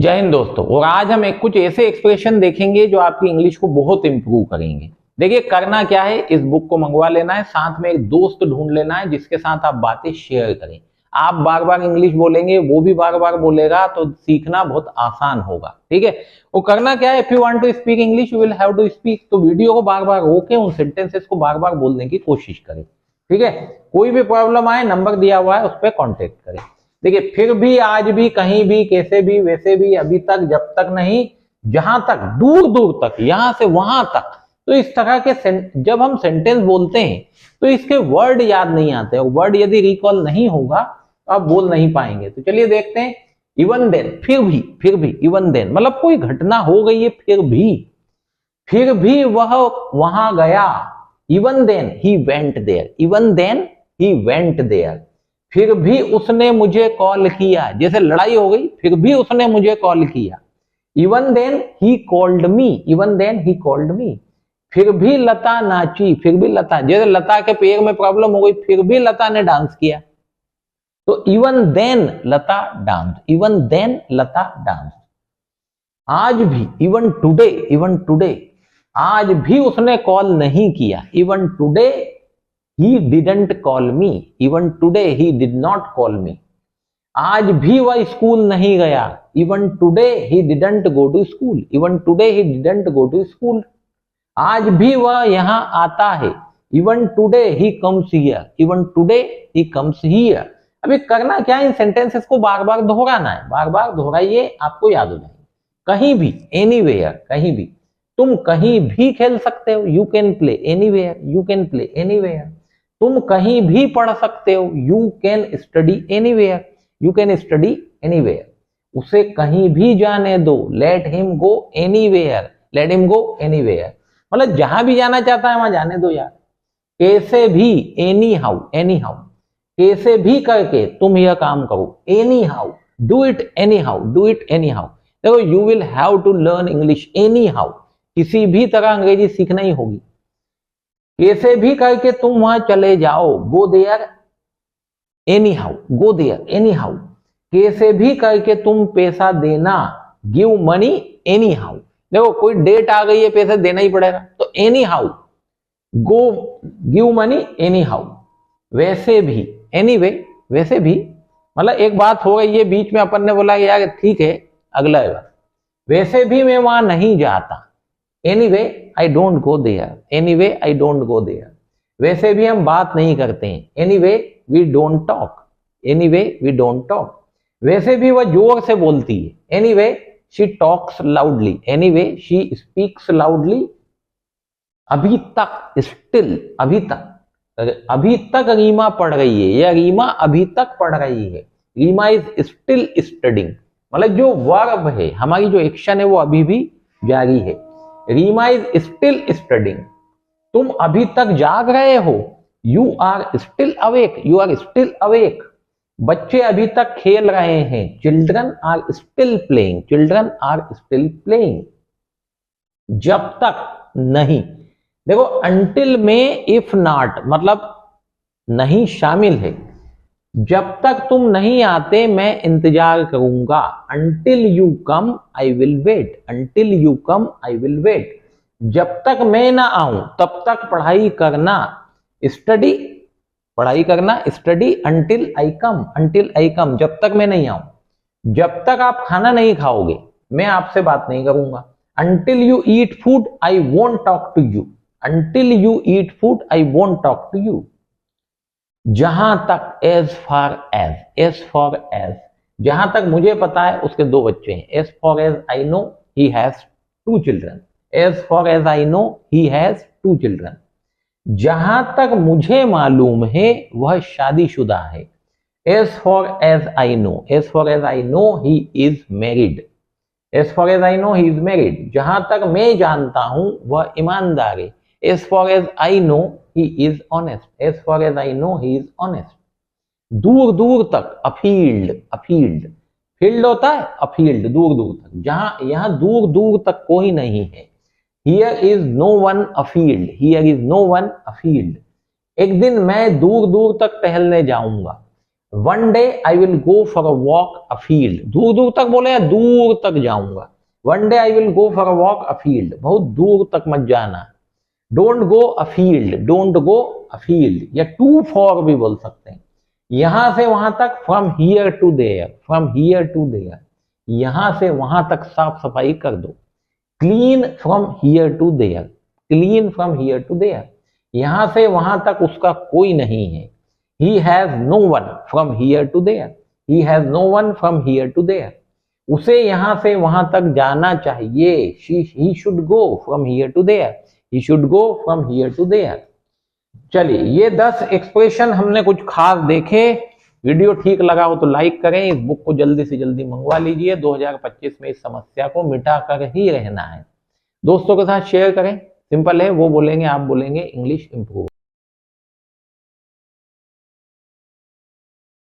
जय हिंद दोस्तों। और आज हम कुछ ऐसे एक्सप्रेशन देखेंगे जो आपकी इंग्लिश को बहुत इंप्रूव करेंगे। देखिए करना क्या है, इस बुक को मंगवा लेना है, साथ में एक दोस्त ढूंढ लेना है जिसके साथ आप बातें शेयर करें। आप बार बार इंग्लिश बोलेंगे, वो भी बार बार बोलेगा, तो सीखना बहुत आसान होगा। ठीक है। वो करना क्या है, if you want to speak English you will have to speak. तो वीडियो को बार बार रोके, उन सेंटेंसेस को बार बार बोलने की कोशिश करें। ठीक है। कोई भी प्रॉब्लम आए, नंबर दिया हुआ है, उस पर कॉन्टेक्ट करें। देखिए, फिर भी, आज भी, कहीं भी, कैसे भी, वैसे भी, अभी तक, जब तक नहीं, जहां तक, दूर दूर तक, यहां से वहां तक। तो इस तरह के जब हम सेंटेंस बोलते हैं तो इसके वर्ड याद नहीं आते, और वर्ड यदि रिकॉल नहीं होगा तो आप बोल नहीं पाएंगे। तो चलिए देखते हैं। इवन देन, फिर भी, इवन देन मतलब कोई घटना हो गई है, फिर भी वह वहां गया। Even then he went there, even then he went there. फिर भी उसने मुझे कॉल किया। जैसे लड़ाई हो गई, फिर भी उसने मुझे कॉल किया। Even then he called me, even then he called me. फिर भी लता नाची, फिर भी लता, जैसे लता के पैर में प्रॉब्लम हो गई, फिर भी लता ने डांस किया। तो इवन देन लता डांस, इवन देन लता डांस। आज भी, इवन टुडे, आज भी उसने कॉल नहीं किया। Even today he didn't call me, even today he did not call me। आज भी वह स्कूल नहीं गया। even today he didn't go to school, even today he didn't go to school। आज भी वह यहाँ आता है। even today he comes here, even today he comes here। अभी करना क्या है, इन सेंटेंसेस को बार बार दोहराना है, बार बार दोहराइए, आपको याद हो जाएगा। कहीं भी, एनीवेयर, कहीं भी, तुम कहीं भी खेल सकते हो। You can play anywhere, you can play anywhere. तुम कहीं भी पढ़ सकते हो। You can study anywhere, you can study anywhere. उसे कहीं भी जाने दो। Let him go anywhere, let him go anywhere. मतलब जहां भी जाना चाहता है वहां जाने दो यार। कैसे भी, एनी हाउ, एनी हाउ, कैसे भी करके तुम यह काम करो। Anyhow, do it anyhow, do it anyhow. देखो, you will have to learn English anyhow. किसी भी तरह अंग्रेजी सीखना ही होगी। कैसे भी करके तुम वहां चले जाओ। Go there anyhow, go there anyhow. कैसे भी करके तुम पैसा देना। Give money anyhow. देखो, कोई डेट आ गई है, पैसा देना ही पड़ेगा, तो any how, go give money any how. वैसे भी, एनीवे, वैसे भी, मतलब एक बात हो गई है, बीच में अपन ने बोला यार ठीक है, अगला है बात। वैसे भी मैं वहां नहीं जाता। Anyway I don't go there, anyway I don't go there. वैसे भी हम बात नहीं करते हैं। Anyway we don't talk, anyway we don't talk. वैसे भी वह जोर से बोलती है। Anyway she talks loudly, anyway she speaks loudly. अभी तक, स्टिल, अभी तक रीमा पढ़ रही है, या रीमा अभी तक पढ़ रही है। रीमा इज स्टिल स्टडिंग, मतलब जो वर्ब है, हमारी जो एक्शन है वो अभी भी जारी है। Reema is still studying. तुम अभी तक जाग रहे हो। You are still awake, you are still awake. बच्चे अभी तक खेल रहे हैं। Children are still playing, children are still playing. जब तक नहीं, देखो अंटिल में इफ नॉट मतलब नहीं शामिल है। जब तक तुम नहीं आते मैं इंतजार करूंगा। Until you come I will wait, Until you come I will wait। जब तक मैं ना आऊं तब तक पढ़ाई करना। स्टडी, पढ़ाई करना, study. Until I come, Until I come, जब तक मैं नहीं आऊं। जब तक आप खाना नहीं खाओगे मैं आपसे बात नहीं करूंगा। Until you eat food I won't talk to you, Until you eat food I won't talk to you। जहां तक, as far as, as far as, जहां तक मुझे पता है उसके दो बच्चे हैं। As far as I know he has 2 children, as far as I know he has 2 children. जहां तक मुझे मालूम है वह शादीशुदा है। As far as I know, as far as I know he is married, as far as I know he is married. जहां तक मैं जानता हूं वह ईमानदार है। As far as I know he is honest, as far as I know he is honest। दूर दूर तक, अफील्ड, अफील्ड, फील्ड होता है, अफील्ड, दूर दूर तक। जहां, यहां दूर दूर तक कोई नहीं है। Here is no one afield, here is no one afield। एक दिन मैं दूर दूर तक टहलने जाऊंगा। One day I will go for a walk afield, दूर दूर तक बोले या दूर तक जाऊंगा। One day I will go for a walk afield, बहुत दूर तक मत जाना। Don't go afield, don't go afield, या टू फॉर भी बोल सकते हैं। यहां से वहां तक, from here to there, from here to there, यहां से वहां तक साफ सफाई कर दो। Clean from here to there, clean from here to there, यहां से वहां तक उसका कोई नहीं है। He has no one from here to there, he has no one from here to there, उसे यहां से वहां तक जाना चाहिए। He should go from here to there, he should go from here to there. चलिए, ये 10 एक्सप्रेशन हमने कुछ खास देखे। वीडियो ठीक लगा हो तो लाइक करें, इस बुक को जल्दी से जल्दी मंगवा लीजिए। 2025 में इस समस्या को मिटा कर ही रहना है। दोस्तों के साथ शेयर करें, सिंपल है, वो बोलेंगे आप बोलेंगे, इंग्लिश इंप्रूव।